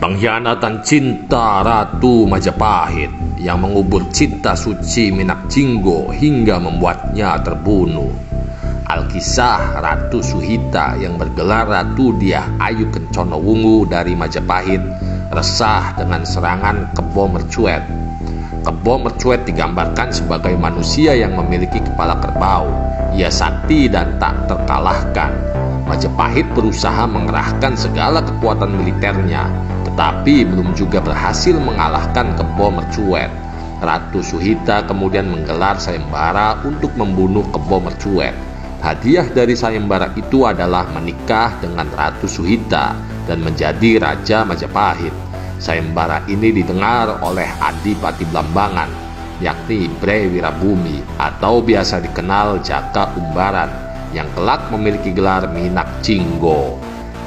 Pengkhianatan cinta Ratu Majapahit yang mengubur cinta suci Minakjinggo hingga membuatnya terbunuh. Alkisah Ratu Suhita yang bergelar Ratu Dyah Ayu Kencana Wungu dari Majapahit resah dengan serangan Kebo Mercuet. Kebo Mercuet digambarkan sebagai manusia yang memiliki kepala kerbau. Ia sakti dan tak terkalahkan. Majapahit berusaha mengerahkan segala kekuatan militernya, tetapi belum juga berhasil mengalahkan Kebo Mercuet. Ratu Suhita kemudian menggelar sayembara untuk membunuh Kebo Mercuet. Hadiah dari sayembara itu adalah menikah dengan Ratu Suhita dan menjadi Raja Majapahit. Sayembara ini didengar oleh Adipati Blambangan, yakni Bre Wirabumi atau biasa dikenal Jaka Umbaran, yang kelak memiliki gelar Minakjinggo.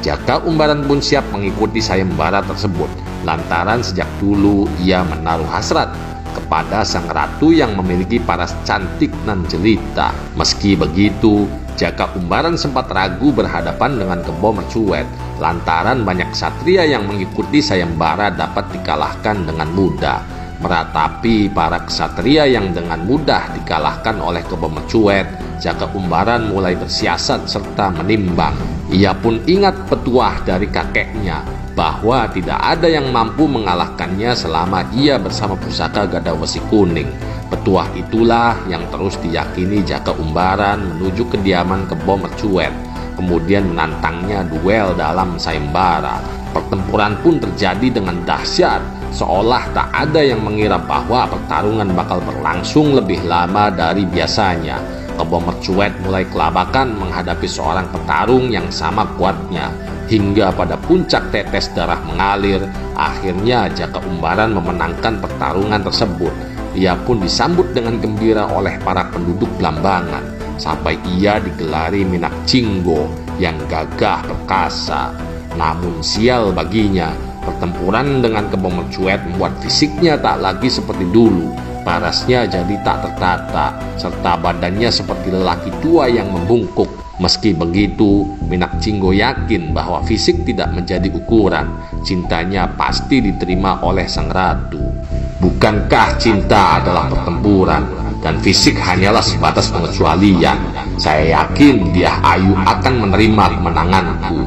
Jaka Umbaran pun siap mengikuti sayembara tersebut, lantaran sejak dulu ia menaruh hasrat kepada sang ratu yang memiliki paras cantik nan jelita. Meski begitu, Jaka Umbaran sempat ragu berhadapan dengan Kebo Mercuet, lantaran banyak ksatria yang mengikuti sayembara dapat dikalahkan dengan mudah. Meratapi para ksatria yang dengan mudah dikalahkan oleh Kebo Mercuet, Jaka Umbaran mulai bersiasat serta menimbang. Ia pun ingat petuah dari kakeknya bahwa tidak ada yang mampu mengalahkannya selama ia bersama pusaka Gada Wesi Kuning. Petuah itulah yang terus diyakini Jaka Umbaran menuju kediaman Kebo Mercuet, kemudian menantangnya duel dalam sayembara. Pertempuran pun terjadi dengan dahsyat, seolah tak ada yang mengira bahwa pertarungan bakal berlangsung lebih lama dari biasanya. Kebo Mercuet mulai kelabakan menghadapi seorang petarung yang sama kuatnya, hingga pada puncak tetes darah mengalir. Akhirnya Jaka Umbaran memenangkan pertarungan tersebut. Ia pun disambut dengan gembira oleh para penduduk Blambangan, sampai ia digelari Minakjinggo yang gagah perkasa. Namun sial baginya, pertempuran dengan Kebo Mercuet membuat fisiknya tak lagi seperti dulu. Parasnya jadi tak tertata, serta badannya seperti lelaki tua yang membungkuk. Meski begitu, Minakjinggo yakin bahwa fisik tidak menjadi ukuran. Cintanya pasti diterima oleh sang ratu. Bukankah cinta adalah pertempuran dan fisik hanyalah sebatas pengecualian? Saya yakin Dyah Ayu akan menerima kemenanganku,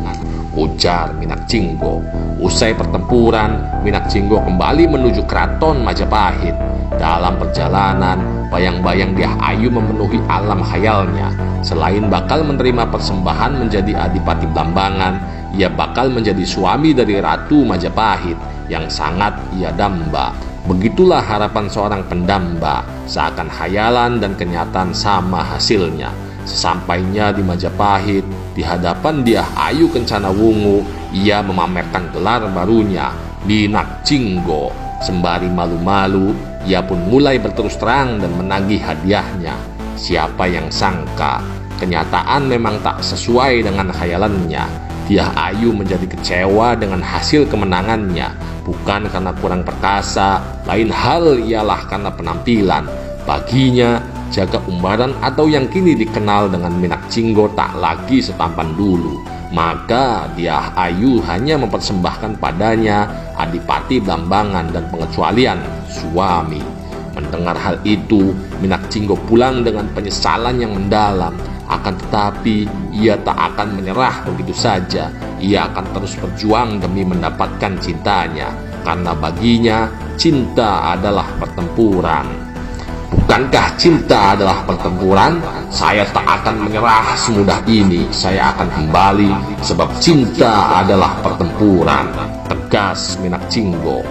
ujar Minakjinggo. Usai pertempuran, Minakjinggo kembali menuju keraton Majapahit. Dalam perjalanan, bayang-bayang Dyah Ayu memenuhi alam khayalnya. Selain bakal menerima persembahan menjadi Adipati Blambangan, ia bakal menjadi suami dari Ratu Majapahit yang sangat ia damba. Begitulah harapan seorang pendamba, seakan khayalan dan kenyataan sama hasilnya. Sesampainya di Majapahit, di hadapan Dyah Ayu Kencana Wungu, ia memamerkan gelar barunya, Minakjinggo. Sembari malu-malu, ia pun mulai berterus terang dan menagih hadiahnya. Siapa yang sangka, kenyataan memang tak sesuai dengan khayalannya. Dyah Ayu menjadi kecewa dengan hasil kemenangannya, bukan karena kurang perkasa, lain hal ialah karena penampilan. Baginya, Jaka Umbaran atau yang kini dikenal dengan Minakjinggo tak lagi setampan dulu. Maka Dyah Ayu hanya mempersembahkan padanya Adipati Blambangan dan pengecualian suami. Mendengar hal itu, Minakjinggo pulang dengan penyesalan yang mendalam. Akan tetapi, ia tak akan menyerah begitu saja. Ia akan terus berjuang demi mendapatkan cintanya, karena baginya cinta adalah pertempuran. Bukankah cinta adalah pertempuran? Saya tak akan menyerah semudah ini. Saya akan kembali, sebab cinta adalah pertempuran, tegas Minakjinggo.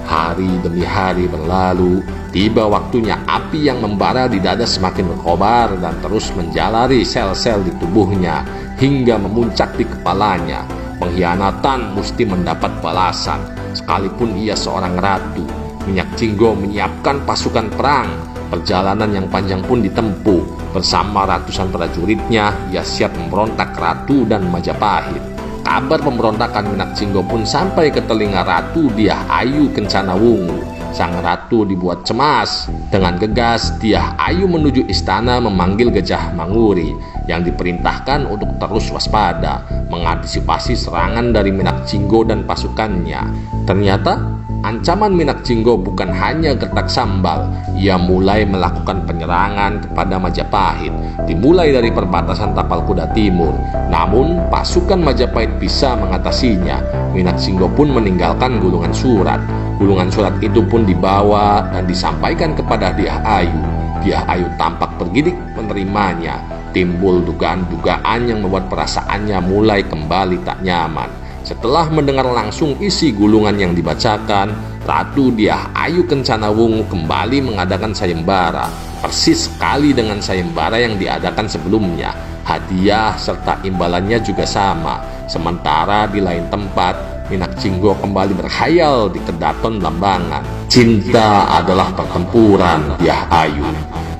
Hari demi hari berlalu, tiba waktunya api yang membara di dada semakin berkobar dan terus menjalari sel-sel di tubuhnya hingga memuncak di kepalanya. Pengkhianatan mesti mendapat balasan, sekalipun ia seorang ratu. Minakjinggo menyiapkan pasukan perang. Perjalanan yang panjang pun ditempuh. Bersama ratusan prajuritnya, ia siap memberontak Ratu dan Majapahit. Kabar pemberontakan Minakjinggo pun sampai ke telinga Ratu Dyah Ayu Kencana Wungu. sang ratu dibuat cemas. Dengan gegas, Dyah Ayu menuju istana memanggil Gajah Manguri yang diperintahkan untuk terus waspada, mengantisipasi serangan dari Minakjinggo dan pasukannya. Ternyata, ancaman Minakjinggo bukan hanya gertak sambal. Ia mulai melakukan penyerangan kepada Majapahit, dimulai dari perbatasan Tapal Kuda Timur. Namun, pasukan Majapahit bisa mengatasinya. Minakjinggo pun meninggalkan gulungan surat. Gulungan surat itu pun dibawa dan disampaikan kepada Dyah Ayu. Dyah Ayu tampak bergidik menerimanya. Timbul dugaan-dugaan yang membuat perasaannya mulai kembali tak nyaman. Setelah mendengar langsung isi gulungan yang dibacakan, Ratu Dyah Ayu Kencanawungu kembali mengadakan sayembara, persis sekali dengan sayembara yang diadakan sebelumnya. Hadiah serta imbalannya juga sama. Sementara di lain tempat, Minakjinggo kembali berkhayal di Kedaton Blambangan. Cinta adalah pertempuran, Dyah Ayu.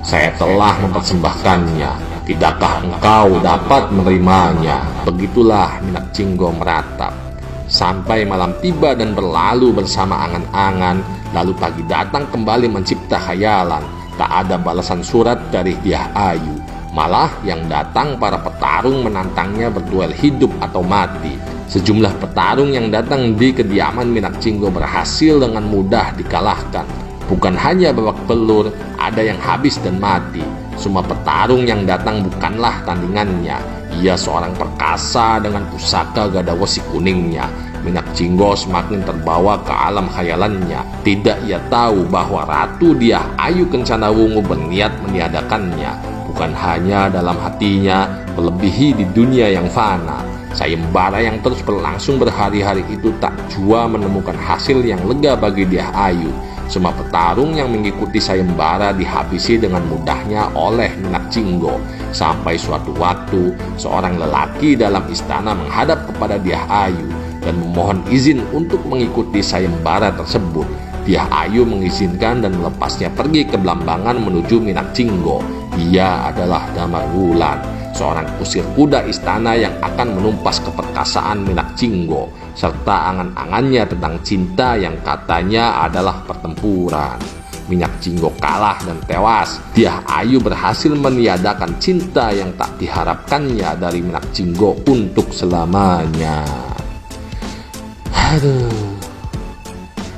Saya telah mempersembahkannya. Tidakkah engkau dapat menerimanya? Begitulah Minakjinggo meratap. Sampai malam tiba dan berlalu bersama angan-angan. Lalu pagi datang kembali mencipta khayalan. Tak ada balasan surat dari Dyah Ayu. Malah yang datang para petarung menantangnya berduel hidup atau mati. Sejumlah petarung yang datang di kediaman Minakjinggo berhasil dengan mudah dikalahkan. Bukan hanya babak belur, ada yang habis dan mati. Semua petarung yang datang bukanlah tandingannya. Ia seorang perkasa dengan pusaka gada wesi kuningnya. Minakjinggo semakin terbawa ke alam khayalannya. Tidak ia tahu bahwa Ratu Dyah Ayu Kencanawungu berniat meniadakannya. Bukan hanya dalam hatinya, melebihi di dunia yang fana. Sayembara yang terus berlangsung berhari-hari itu tak jua menemukan hasil yang lega bagi Dyah Ayu. Semua petarung yang mengikuti sayembara dihabisi dengan mudahnya oleh Minakjinggo. Sampai suatu waktu, seorang lelaki dalam istana menghadap kepada Dyah Ayu dan memohon izin untuk mengikuti sayembara tersebut. Dyah Ayu mengizinkan dan melepasnya pergi ke Blambangan menuju Minakjinggo. Ia adalah Damarwulan, seorang kusir kuda istana yang akan menumpas keperkasaan Minakjinggo, serta angan-angannya tentang cinta yang katanya adalah pertempuran. Minakjinggo kalah dan tewas. Dyah Ayu berhasil meniadakan cinta yang tak diharapkannya dari Minakjinggo untuk selamanya. Aduh.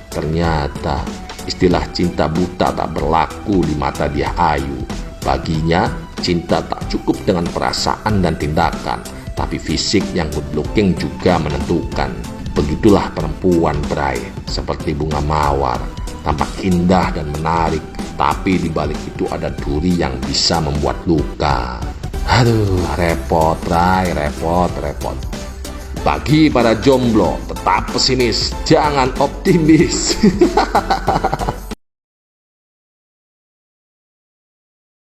Ternyata istilah cinta buta tak berlaku di mata Dyah Ayu. Baginya, cinta tak cukup dengan perasaan dan tindakan, tapi fisik yang good looking juga menentukan. Begitulah perempuan, Bray, seperti bunga mawar, tampak indah dan menarik, tapi di balik itu ada duri yang bisa membuat luka. Aduh, repot, Bray, repot. Bagi para jomblo, tetap pesimis, jangan optimis.